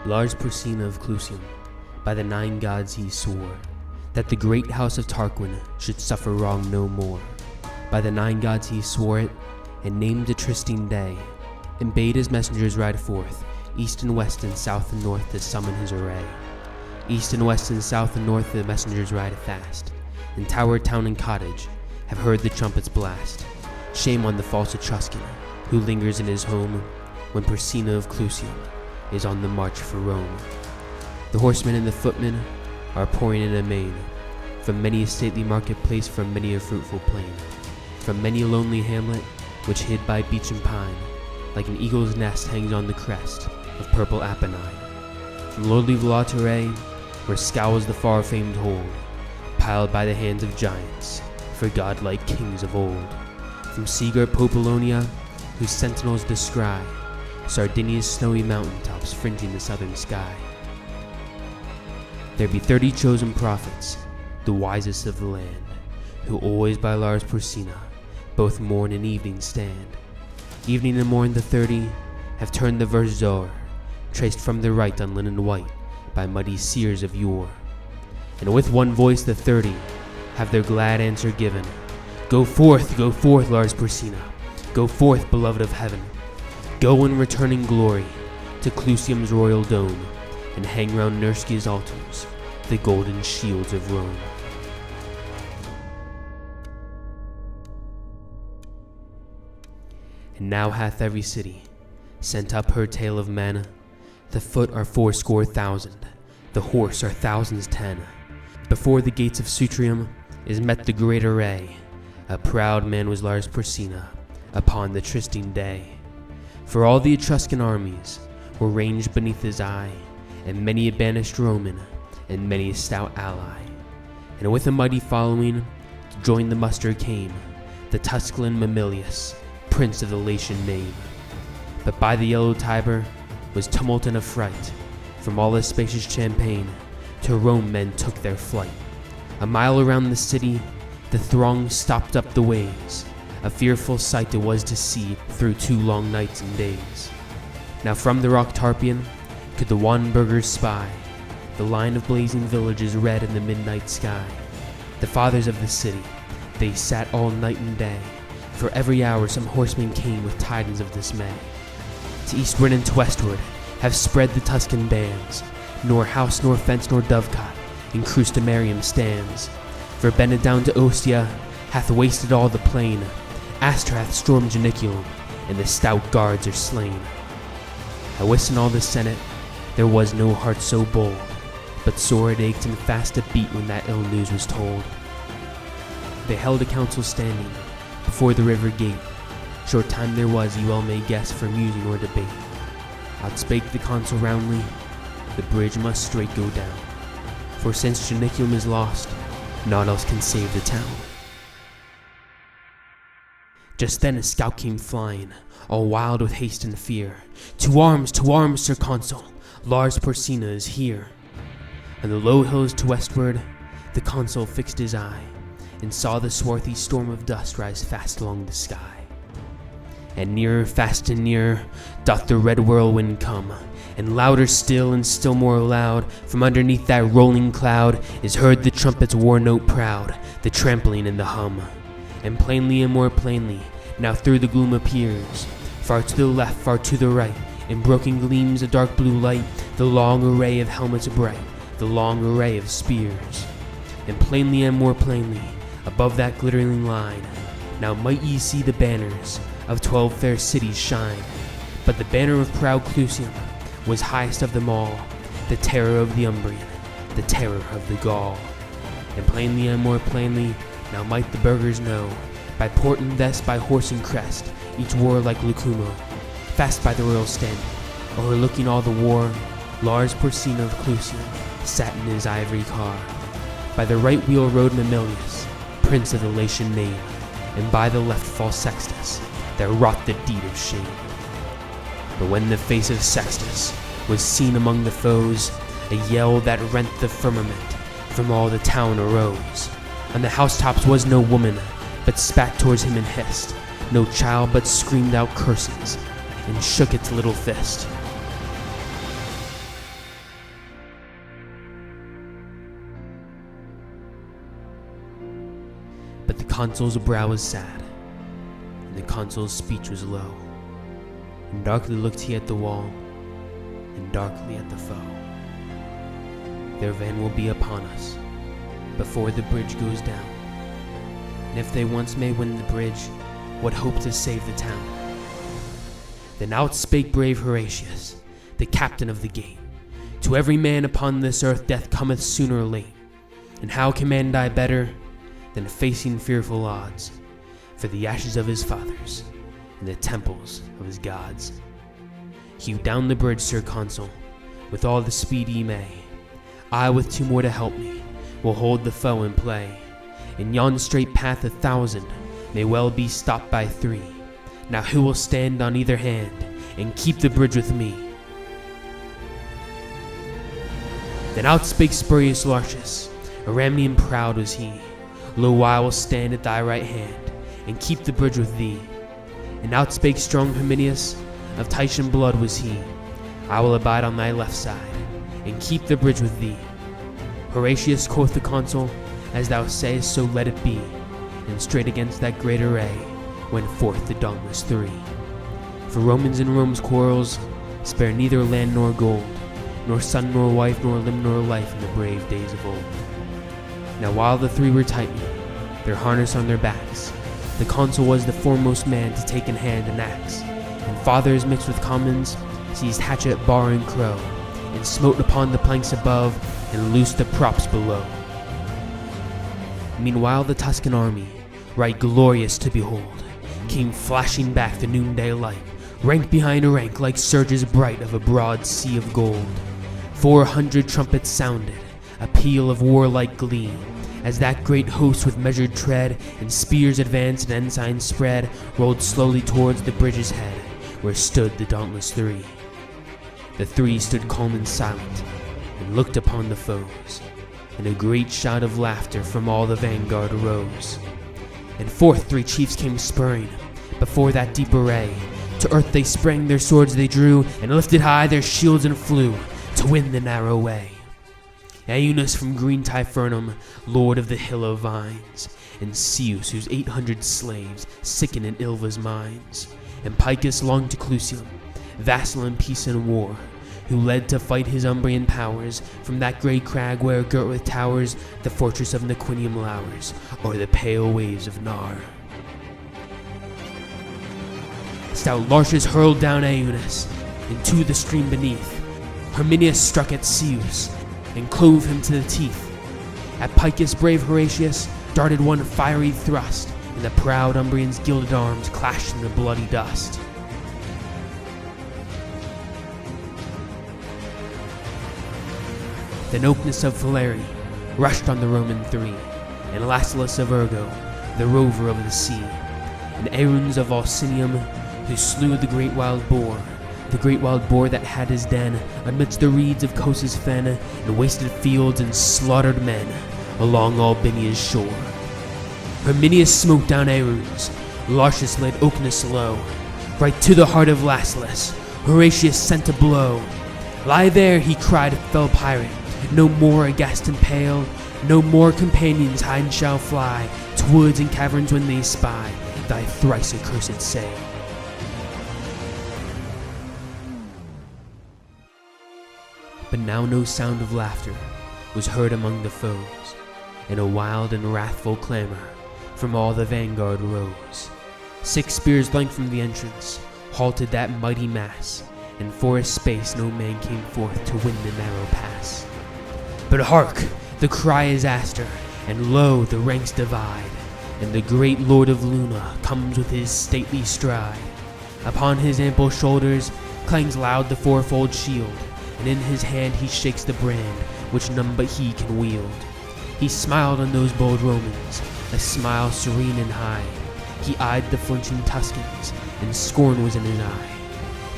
Lars Porsena of Clusium, by the 9 gods he swore, that the great house of Tarquin should suffer wrong no more. By the 9 gods he swore it, and named a trysting day, and bade his messengers ride forth, east and west and south and north to summon his array. East and west and south and north the messengers ride fast, in tower, town, and cottage have heard the trumpets blast. Shame on the false Etruscan, who lingers in his home, when Porsena of Clusium is on the march for Rome. The horsemen and the footmen are pouring in amain, from many a stately marketplace, from many a fruitful plain, from many a lonely hamlet, which hid by beech and pine, like an eagle's nest hangs on the crest of purple Apennine. From lordly Volaterrae, where scowls the far-famed hold, piled by the hands of giants, for godlike kings of old. From sea-girt Populonia, whose sentinels descry Sardinia's snowy mountaintops fringing the southern sky. There be 30 chosen prophets, the wisest of the land, who always by Lars Porsena both morn and evening stand. Evening and morn the 30 have turned the verse o'er, traced from the right on linen white by muddy seers of yore. And with one voice the 30 have their glad answer given. Go forth, Lars Porsena, go forth, beloved of heaven. Go in returning glory to Clusium's royal dome, and hang round Nerskia's altars the golden shields of Rome. And now hath every city sent up her tale of men. The foot are 80,000, the horse are thousands 10. Before the gates of Sutrium is met the great array. A proud man was Lars Porsena upon the trysting day. For all the Etruscan armies were ranged beneath his eye, and many a banished Roman, and many a stout ally. And with a mighty following to join the muster came the Tusculan Mamilius, prince of the Latian name. But by the yellow Tiber was tumult and affright. From all the spacious champaign to Rome men took their flight. A mile around the city the throng stopped up the ways. A fearful sight it was to see through 2 long nights and days. Now from the rock Tarpeian could the wan burghers spy the line of blazing villages red in the midnight sky. The fathers of the city, they sat all night and day. For every hour some horseman came with tidings of dismay. To eastward and to westward have spread the Tuscan bands, nor house nor fence nor dovecot in Crustumerium stands. For bended down to Ostia hath wasted all the plain. Astur hath stormed Janiculum, and the stout guards are slain. I wist in all the senate there was no heart so bold, but sore it ached and fast it beat when that ill news was told. They held a council standing before the river gate. Short time there was, ye well may guess, for musing or debate. Outspake the consul roundly, the bridge must straight go down. For since Janiculum is lost, naught else can save the town. Just then a scout came flying, all wild with haste and fear. To arms, Sir Consul, Lars Porsena is here. On the low hills to westward, the consul fixed his eye, and saw the swarthy storm of dust rise fast along the sky. And nearer, fast and nearer, doth the red whirlwind come, and louder still and still more loud, from underneath that rolling cloud, is heard the trumpet's war note proud, the trampling and the hum. And plainly and more plainly, now through the gloom appears, far to the left, far to the right, in broken gleams of dark blue light, the long array of helmets bright, the long array of spears. And plainly and more plainly, above that glittering line, now might ye see the banners of 12 fair cities shine. But the banner of proud Clusium was highest of them all, the terror of the Umbrian, the terror of the Gaul. And plainly and more plainly, now might the burghers know, by port and vest, by horse and crest, each wore like Lucumo. Fast by the royal standard, overlooking all the war, Lars Porsena of Clusium sat in his ivory car. By the right wheel rode Mamilius, prince of the Latian name, and by the left false Sextus, that wrought the deed of shame. But when the face of Sextus was seen among the foes, a yell that rent the firmament from all the town arose. On the housetops was no woman, but spat towards him and hissed, no child but screamed out curses, and shook its little fist. consul's brow was sad, and the consul's speech was low, and darkly looked he at the wall, and darkly at the foe. Their van will be upon us, before the bridge goes down, and if they once may win the bridge, what hope to save the town? Then out spake brave Horatius, the captain of the gate, to every man upon this earth death cometh sooner or late, and how can man die better than facing fearful odds for the ashes of his fathers and the temples of his gods? Hew down the bridge, Sir Consul, with all the speed ye may. I, with 2 more to help me, will hold the foe in play. In yon straight path 1,000 may well be stopped by 3. Now who will stand on either hand and keep the bridge with me? Then out spake spurious Lartius, Aramnian proud was he. Lo, I will stand at thy right hand and keep the bridge with thee. And out spake strong Herminius, of Titian blood was he. I will abide on thy left side and keep the bridge with thee. Horatius, quoth the consul, as thou sayest, so let it be. And straight against that great array went forth the dauntless 3. For Romans in Rome's quarrels spare neither land nor gold, nor son nor wife, nor limb nor life in the brave days of old. Now while the 3 were tightening their harness on their backs, the consul was the foremost man to take in hand an axe, and fathers mixed with commons seized hatchet, bar, and crow, and smote upon the planks above and loosed the props below. Meanwhile the Tuscan army, right glorious to behold, came flashing back the noonday light, rank behind a rank like surges bright of a broad sea of gold. 400 trumpets sounded, a peal of warlike glee, as that great host with measured tread and spears advanced and ensigns spread rolled slowly towards the bridge's head, where stood the dauntless 3. The 3 stood calm and silent, and looked upon the foes, and a great shout of laughter from all the vanguard arose. And forth 3 chiefs came spurring, before that deep array. To earth they sprang, their swords they drew, and lifted high their shields and flew, to win the narrow way. Aeneas from green Tifernum, lord of the hill of vines, and Ceus, whose 800 slaves sicken in Ilva's mines, and Picus long to Clusium, vassal in peace and war, who led to fight his Umbrian powers from that grey crag where, girt with towers, the fortress of Nequinium lowers o'er the pale waves of Nar. Stout Lartius hurled down Aeneas into the stream beneath. Herminius struck at Ceus and clove him to the teeth. At Picus brave Horatius darted one fiery thrust, and the proud Umbrian's gilded arms clashed in the bloody dust. Then Ocnus of Philae rushed on the Roman 3, and Lasilas of Ergo, the rover of the sea, and Aruns of Alcinium, who slew the great wild boar that had his den amidst the reeds of Cos's fen, and wasted fields and slaughtered men along Albinia's shore. Herminius smote down Aruns, Lartius laid Ocnus low. Right to the heart of Lasilas, Horatius sent a blow. Lie there, he cried, fell pirate, no more aghast and pale, no more companions hide shall fly to woods and caverns when they spy thy thrice accursed sail. But now no sound of laughter was heard among the foes, and a wild and wrathful clamor from all the vanguard rose. 6 spears length from the entrance halted that mighty mass, and for a space no man came forth to win the narrow pass. But hark! The cry is Aster, and lo, the ranks divide, and the great lord of Luna comes with his stately stride. Upon his ample shoulders clangs loud the fourfold shield, and in his hand he shakes the brand which none but he can wield. He smiled on those bold Romans, a smile serene and high. He eyed the flinching Tuscans, and scorn was in his eye.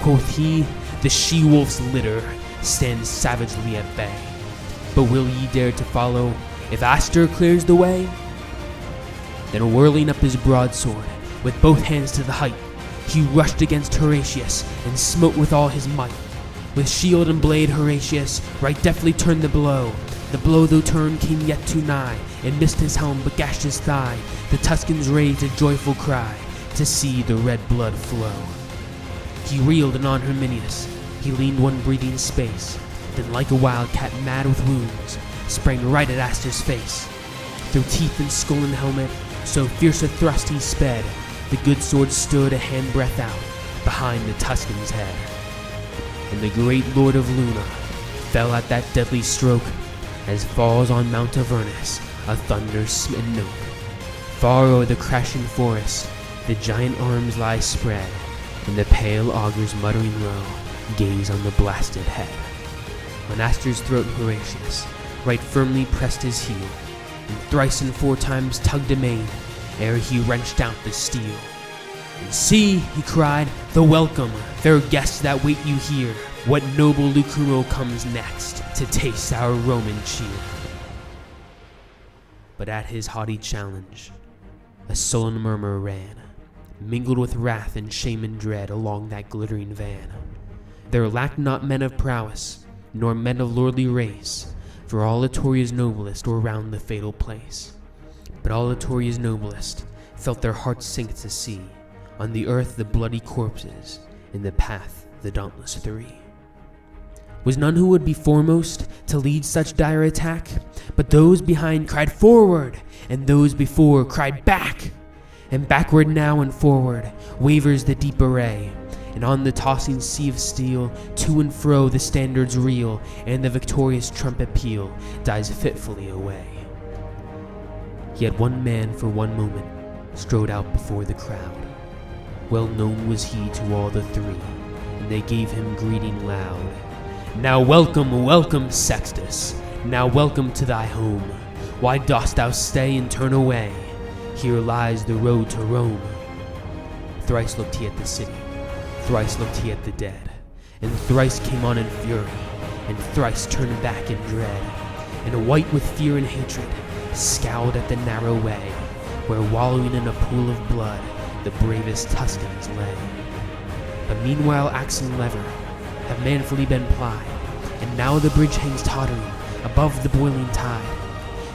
Quoth he, the she-wolf's litter stands savagely at bay. But will ye dare to follow if Aster clears the way? Then whirling up his broadsword with both hands to the height, he rushed against Horatius and smote with all his might. With shield and blade Horatius right deftly turned the blow, The blow though turned came yet too nigh, and missed his helm but gashed his thigh. The Tuscans raised a joyful cry to see the red blood flow. He reeled, and on Herminius he leaned one breathing space, then like a wildcat mad with wounds, sprang right at Astur's face. Through teeth and skull and helmet, so fierce a thrust he sped, the good sword stood a handbreadth out behind the Tuscan's head. And the great lord of Luna fell at that deadly stroke, as falls on Mount Avernus a thunder-smitten oak. Far o'er the crashing forest the giant arms lie spread, and the pale augur's muttering row gaze on the blasted head. On Astur's throat Horatius right firmly pressed his heel, and thrice and four times tugged amain ere he wrenched out the steel. And see, he cried, the welcome, fair guests that wait you here. What noble Lucumo comes next to taste our Roman cheer? But at his haughty challenge, a sullen murmur ran, mingled with wrath and shame and dread along that glittering van. There lacked not men of prowess, nor men of lordly race, for all Etoria's noblest were round the fatal place. But all Etoria's noblest felt their hearts sink to see on the earth the bloody corpses, in the path the dauntless three. Was none who would be foremost to lead such dire attack, but those behind cried forward, and those before cried back. And backward now and forward wavers the deep array, and on the tossing sea of steel to and fro the standards reel, and the victorious trumpet peal dies fitfully away. Yet one man for one moment strode out before the crowd. Well known was he to all the three, and they gave him greeting loud. Now welcome, welcome, Sextus, now welcome to thy home. Why dost thou stay and turn away? Here lies the road to Rome. Thrice looked he at the city, thrice looked he at the dead, and thrice came on in fury, and thrice turned back in dread, and white with fear and hatred, scowled at the narrow way, where wallowing in a pool of blood the bravest Tuscans lay. But meanwhile axe and lever have manfully been plied, and now the bridge hangs tottering above the boiling tide.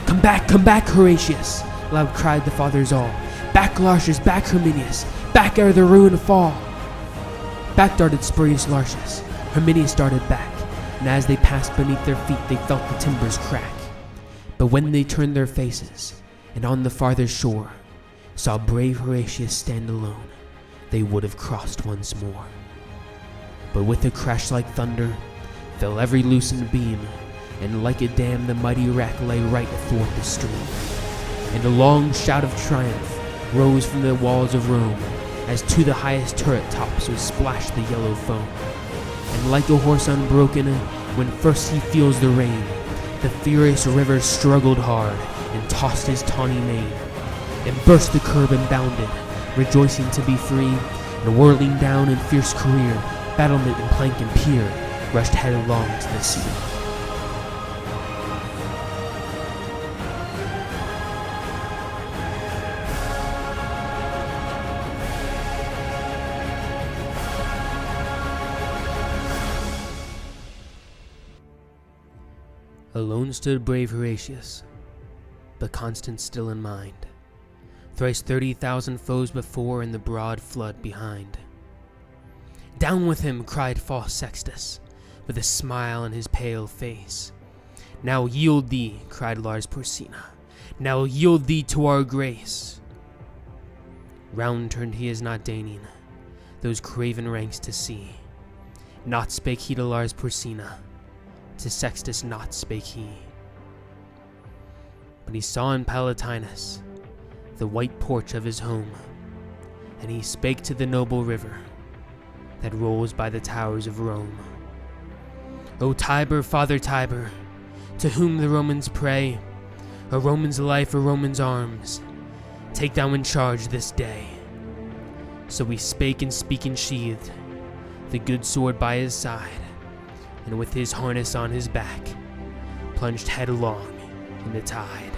Come back, Horatius! Loud cried the fathers all. Back, Lartius, back, Herminius, back ere the ruin fall. Back darted Spurius Lartius, Herminius darted back, and as they passed beneath their feet they felt the timbers crack. But when they turned their faces, and on the farther shore saw brave Horatius stand alone, they would have crossed once more. But with a crash like thunder fell every loosened beam, and like a dam the mighty wreck lay right athwart the stream. And a long shout of triumph rose from the walls of Rome, as to the highest turret tops was splashed the yellow foam. And like a horse unbroken, when first he feels the rein, the furious river struggled hard, and tossed his tawny mane, and burst the curb and bounded, rejoicing to be free, and whirling down in fierce career, battlement and plank and pier, rushed headlong to the sea. Alone stood brave Horatius, but constant still in mind. Thrice 30,000 foes before, and the broad flood behind. Down with him, cried false Sextus, with a smile on his pale face. Now yield thee, cried Lars Porsena, now yield thee to our grace. Round turned he as not deigning those craven ranks to see. Naught spake he to Lars Porsena, to Sextus naught spake he. But he saw in Palatinus the white porch of his home, and he spake to the noble river that rolls by the towers of Rome. O Tiber, Father Tiber, to whom the Romans pray, a Roman's life, a Roman's arms, take thou in charge this day. So he spake, and speaking sheathed the good sword by his side, and with his harness on his back, plunged headlong in the tide.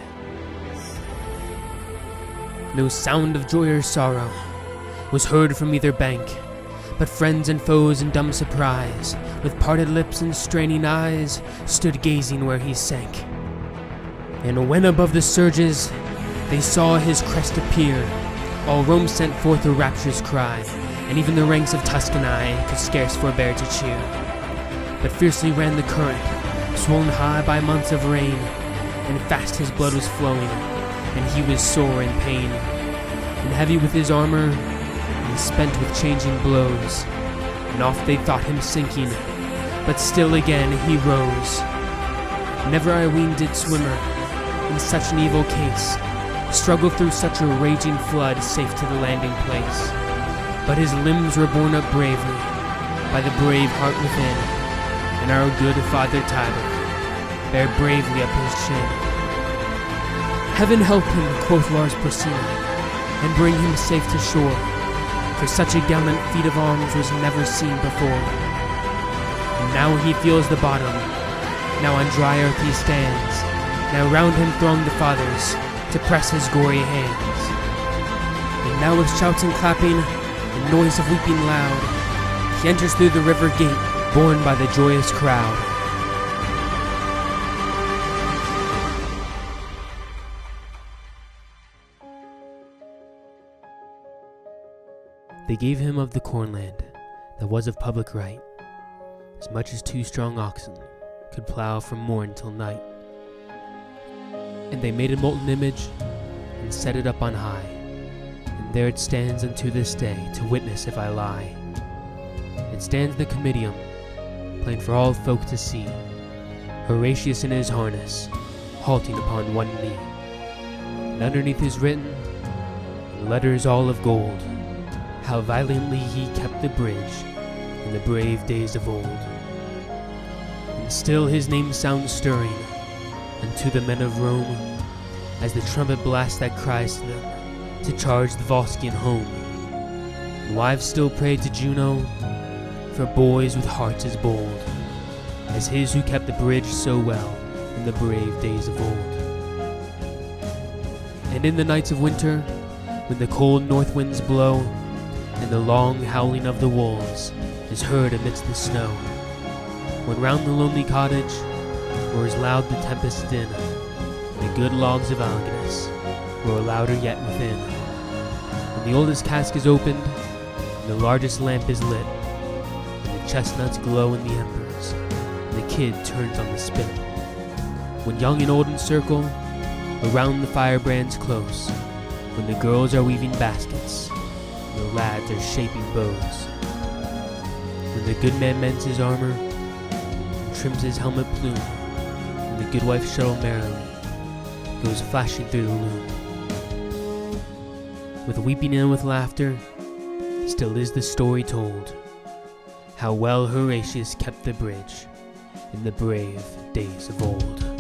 No sound of joy or sorrow was heard from either bank, but friends and foes in dumb surprise, with parted lips and straining eyes, stood gazing where he sank. And when above the surges they saw his crest appear, all Rome sent forth a rapturous cry, and even the ranks of Tuscany could scarce forbear to cheer. But fiercely ran the current, swollen high by months of rain, and fast his blood was flowing, and he was sore in pain, and heavy with his armor, and spent with changing blows, and oft they thought him sinking, but still again he rose. Never I ween did swimmer, in such an evil case, struggle through such a raging flood safe to the landing place. But his limbs were borne up bravely by the brave heart within, and our good Father Tiber bare bravely up his chin. Heaven help him, quoth Lars Porsena, and bring him safe to shore, for such a gallant feat of arms was never seen before. And now he feels the bottom, now on dry earth he stands, now round him throng the fathers to press his gory hands. And now with shouts and clapping, and noise of weeping loud, he enters through the river gate, borne by the joyous crowd. They gave him of the cornland that was of public right, as much as 2 strong oxen could plow from morn till night. And they made a molten image and set it up on high, and there it stands unto this day to witness if I lie. It stands the comitium, plain for all folk to see, Horatius in his harness, halting upon one knee. And underneath is written, in letters all of gold, how valiantly he kept the bridge in the brave days of old. And still his name sounds stirring unto the men of Rome, as the trumpet blast that cries to them to charge the Volscian home. And wives still pray to Juno for boys with hearts as bold as his who kept the bridge so well in the brave days of old. And in the nights of winter, when the cold north winds blow, and the long howling of the wolves is heard amidst the snow, when round the lonely cottage roars loud the tempest's din, the good logs of Alginus roar louder yet within. When the oldest cask is opened, and the largest lamp is lit, and the chestnuts glow in the embers, and the kid turns on the spit. When young and old encircle around the firebrands close, when the girls are weaving baskets, and the lads are shaping bows, when the good man mends his armor and trims his helmet plume, and the good wife shuttle merrily goes flashing through the loom. With weeping and with laughter, still is the story told, how well Horatius kept the bridge in the brave days of old.